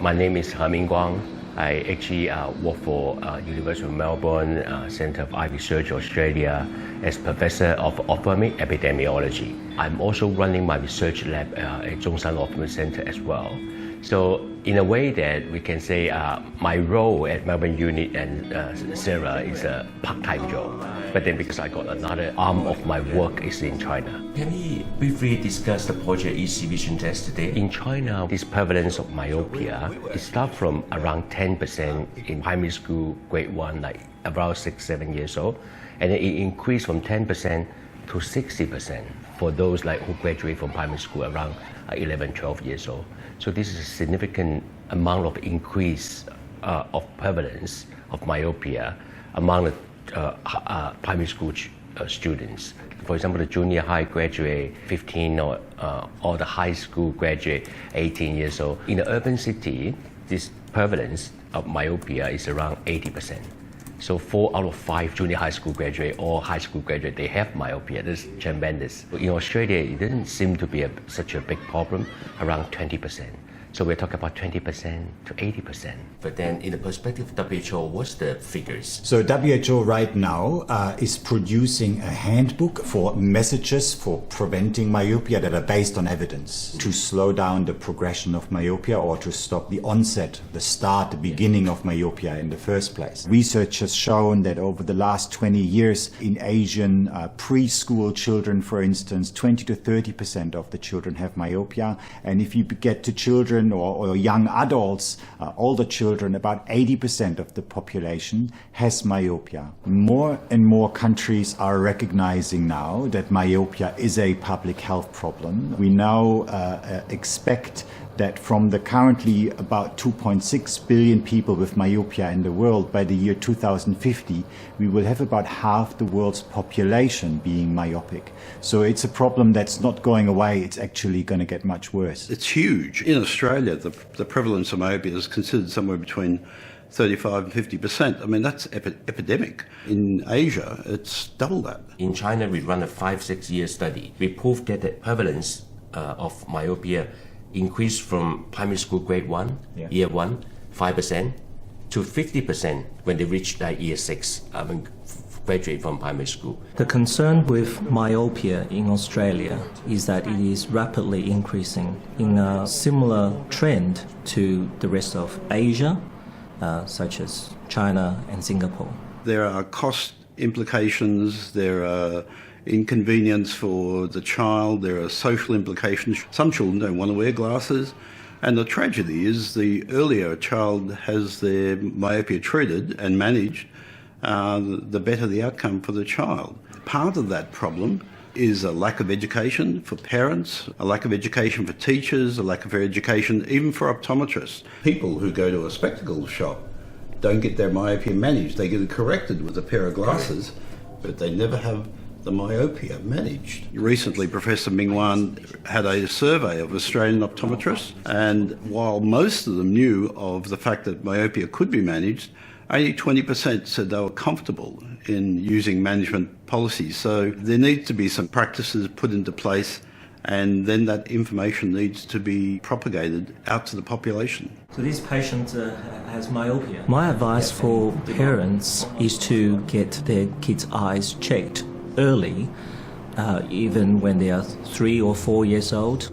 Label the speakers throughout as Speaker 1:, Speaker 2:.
Speaker 1: My name is Ming Guang. I actually work for University of Melbourne Centre of Eye Research Australia as Professor of Ophthalmic Epidemiology. I'm also running my research lab at Zhongshan Ophthalmic Centre as well. So in a way that we can say my role at Melbourne Unit and Sarah is a part-time job. But then because I got another arm of my work is in China. Can we briefly discuss the project EC Vision Test today? In China, this prevalence of myopia, it starts from around 10% in primary school, grade 1, like around 6-7 years old. And then it increased from 10% to 60% for those like who graduate from primary school around 11-12 years old. So this is a significant amount of increase of prevalence of myopia among the primary school students. For example, the junior high graduate 15 or the high school graduate 18 years old. In the urban city, this prevalence of myopia is around 80%. So 4 out of 5 junior high school graduate or high school graduate, they have myopia. That's tremendous. In Australia, it didn't seem to be such a big problem, around 20%. So we're talking about 20% to 80%. But then in the perspective of WHO, what's the figures?
Speaker 2: So WHO right now is producing a handbook for messages for preventing myopia that are based on evidence to slow down the progression of myopia or to stop the onset, the start, the beginning of myopia in the first place. Research has shown that over the last 20 years in Asian preschool children, for instance, 20 to 30% of the children have myopia. And if you get to children or young adults, older children, about 80% of the population has myopia. More and more countries are recognizing now that myopia is a public health problem. We now expect that from the currently about 2.6 billion people with myopia in the world, by the year 2050, we will have about half the world's population being myopic. So it's a problem that's not going away, it's actually going to get much worse.
Speaker 3: It's huge. In Australia, the prevalence of myopia is considered somewhere between 35 and 50%. I mean, that's epidemic. In Asia, it's double that.
Speaker 1: In China, we run a 5-6 year study. We proved that the prevalence of myopia increased from primary school grade 1, year 1, 5%, to 50% when they reach year 6, graduate from primary school.
Speaker 4: The concern with myopia in Australia is that it is rapidly increasing in a similar trend to the rest of Asia, such as China and Singapore.
Speaker 3: There are cost implications, there are inconvenience for the child, there are social implications. Some children don't want to wear glasses, and the tragedy is the earlier a child has their myopia treated and managed, the better the outcome for the child. Part of that problem is a lack of education for parents, a lack of education for teachers, a lack of education even for optometrists. People who go to a spectacle shop don't get their myopia managed. They get it corrected with a pair of glasses, but they never have the myopia managed. Recently, Professor Ming Wan had a survey of Australian optometrists, and while most of them knew of the fact that myopia could be managed, only 20% said they were comfortable in using management policies. So there needs to be some practices put into place, and then that information needs to be propagated out to the population.
Speaker 4: So this patient has myopia. My advice for parents is to get their kids' eyes checked early, even when they are 3 or 4 years old.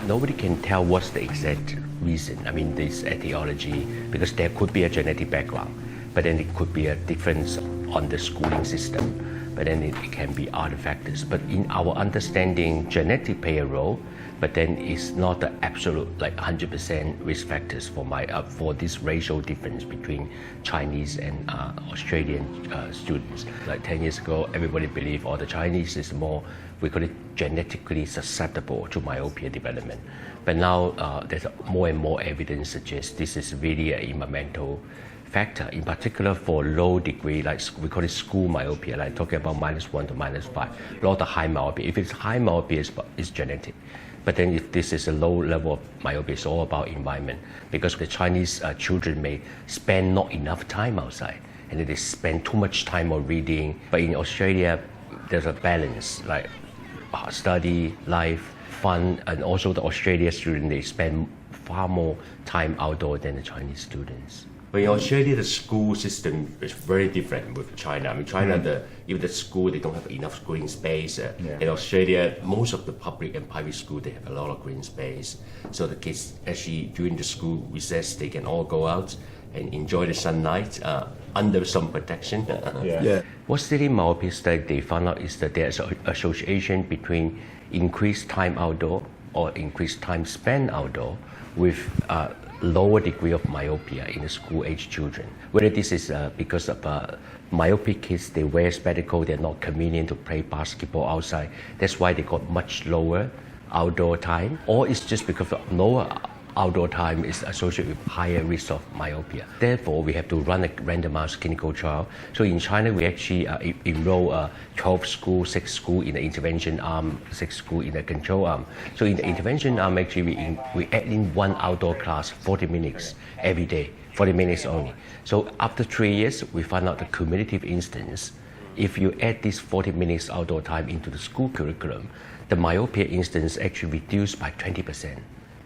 Speaker 1: Nobody can tell what's the exact reason. I mean, this etiology, because there could be a genetic background, but then it could be a difference on the schooling system, but then it can be other factors. But in our understanding, genetic play a role, but then it's not the absolute 100% risk factors for this racial difference between Chinese and Australian students. Like 10 years ago, everybody believed the Chinese is more, we call it genetically susceptible to myopia development. But now there's more and more evidence suggests this is really an environmental factor, in particular for low degree, like we call it school myopia, like talking about -1 to -5, not the high myopia. If it's high myopia, it's genetic. But then if this is a low level of myopia, it's all about environment, because the Chinese children may spend not enough time outside, and then they spend too much time on reading. But in Australia, there's a balance, like study, life, fun, and also the Australian student, they spend far more time outdoor than the Chinese students. But in Australia, the school system is very different with China. I mean, China, even the school, they don't have enough green space. In Australia, most of the public and private school, they have a lot of green space. So the kids actually, during the school recess, they can all go out and enjoy the sunlight under some protection. What study myopia study they found out is that there's an association between increased time outdoor or increased time spent outdoor with lower degree of myopia in the school-age children. Whether this is because of myopic kids, they wear spectacles, they're not convenient to play basketball outside. That's why they got much lower outdoor time, or it's just because of lower outdoor time is associated with higher risk of myopia. Therefore, we have to run a randomized clinical trial. So in China, we actually enroll 12 schools, 6 schools in the intervention arm, 6 schools in the control arm. So in the intervention arm, actually, we add in one outdoor class, 40 minutes every day, 40 minutes only. So after 3 years, we found out the cumulative instance. If you add this 40 minutes outdoor time into the school curriculum, the myopia instance actually reduced by 20%.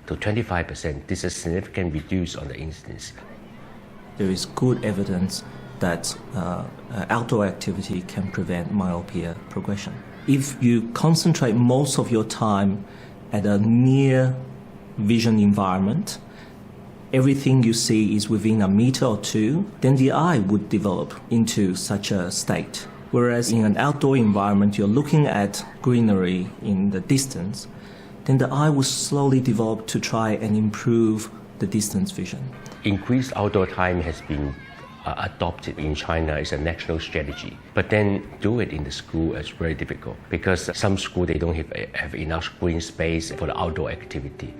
Speaker 1: To 25%, this is significantly reduced on the instance.
Speaker 4: There is good evidence that outdoor activity can prevent myopia progression. If you concentrate most of your time at a near vision environment, everything you see is within a meter or two, then the eye would develop into such a state. Whereas in an outdoor environment, you're looking at greenery in the distance, then the eye will slowly develop to try and improve the distance vision.
Speaker 1: Increased outdoor time has been adopted in China as a national strategy. But then do it in the school is very difficult because some schools, they don't have enough green space for the outdoor activity.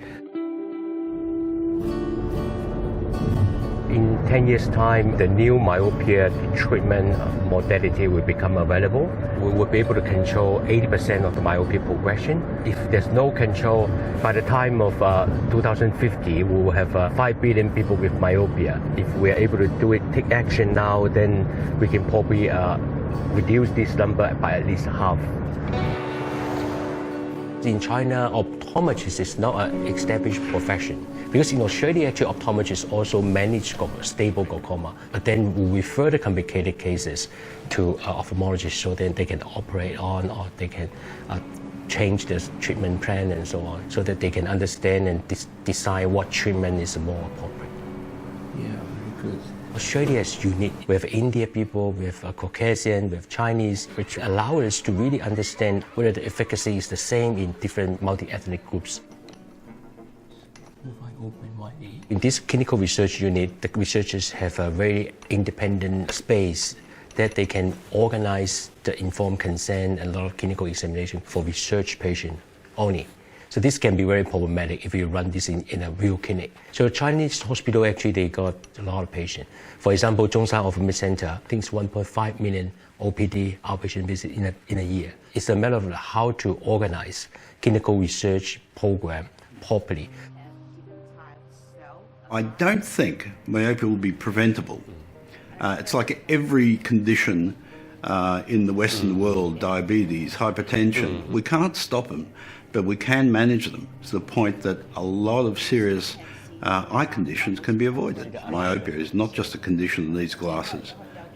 Speaker 1: In 10 years' time, the new myopia treatment modality will become available. We will be able to control 80% of the myopia progression. If there's no control, by the time of 2050, we will have 5 billion people with myopia. If we are able to do it, take action now, then we can probably reduce this number by at least half. In China, optometrist is not an established profession. Because in Australia, actually, optometrists also manage stable glaucoma. But then we refer the complicated cases to ophthalmologists so then they can operate on or they can change the treatment plan and so on so that they can understand and decide what treatment is more appropriate.
Speaker 4: Yeah, very good.
Speaker 1: Australia is unique. We have Indian people, we have Caucasian, we have Chinese, which allow us to really understand whether the efficacy is the same in different multi-ethnic groups. In this clinical research unit, the researchers have a very independent space that they can organize the informed consent and a lot of clinical examination for research patient only. So this can be very problematic if you run this in a real clinic. So Chinese hospital, actually, they got a lot of patients. For example, Zhongshan Ophthalmic Center, I think it's 1.5 million OPD outpatient visits in a year. It's a matter of how to organize clinical research program properly.
Speaker 3: I don't think myopia will be preventable. It's like every condition in the Western world, diabetes, hypertension, we can't stop them, but we can manage them to the point that a lot of serious eye conditions can be avoided. Myopia is not just a condition that needs glasses,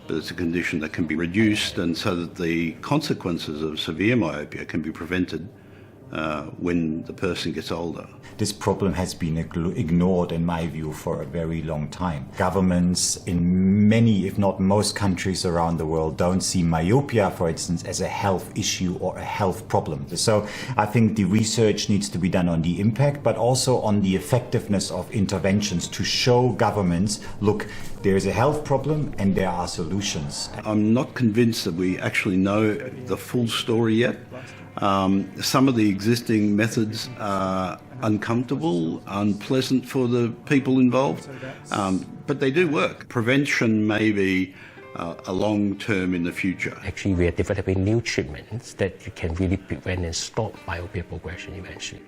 Speaker 3: but it's a condition that can be reduced and so that the consequences of severe myopia can be prevented when the person gets older.
Speaker 2: This problem has been ignored, in my view, for a very long time. Governments in many, if not most countries around the world don't see myopia, for instance, as a health issue or a health problem. So I think the research needs to be done on the impact, but also on the effectiveness of interventions to show governments, look, there is a health problem and there are solutions.
Speaker 3: I'm not convinced that we actually know the full story yet. Some of the existing methods are uncomfortable, unpleasant for the people involved, but they do work. Prevention may be a long term in the future.
Speaker 1: Actually, we are developing new treatments that you can really prevent and stop myopia progression eventually.